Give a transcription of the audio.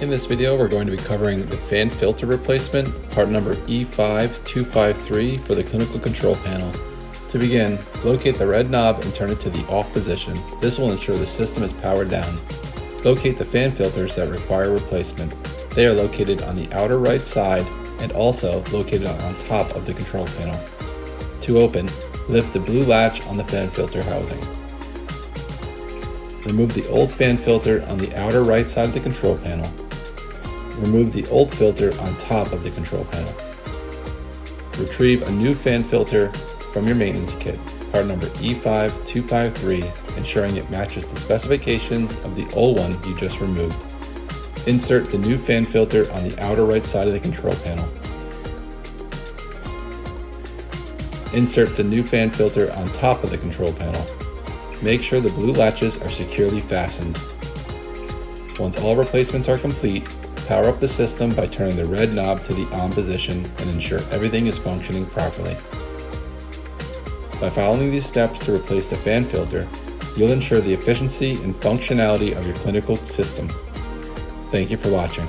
In this video, we're going to be covering the fan filter replacement, part number E5253 for the clinical control panel. To begin, locate the red knob and turn it to the off position. This will ensure the system is powered down. Locate the fan filters that require replacement. They are located on the outer right side and also located on top of the control panel. To open, lift the blue latch on the fan filter housing. Remove the old fan filter on the outer right side of the control panel. Remove the old filter on top of the control panel. Retrieve a new fan filter from your maintenance kit, part number E5253, ensuring it matches the specifications of the old one you just removed. Insert the new fan filter on the outer right side of the control panel. Insert the new fan filter on top of the control panel. Make sure the blue latches are securely fastened. Once all replacements are complete, power up the system by turning the red knob to the on position and ensure everything is functioning properly. By following these steps to replace the fan filter, you'll ensure the efficiency and functionality of your clinical system. Thank you for watching.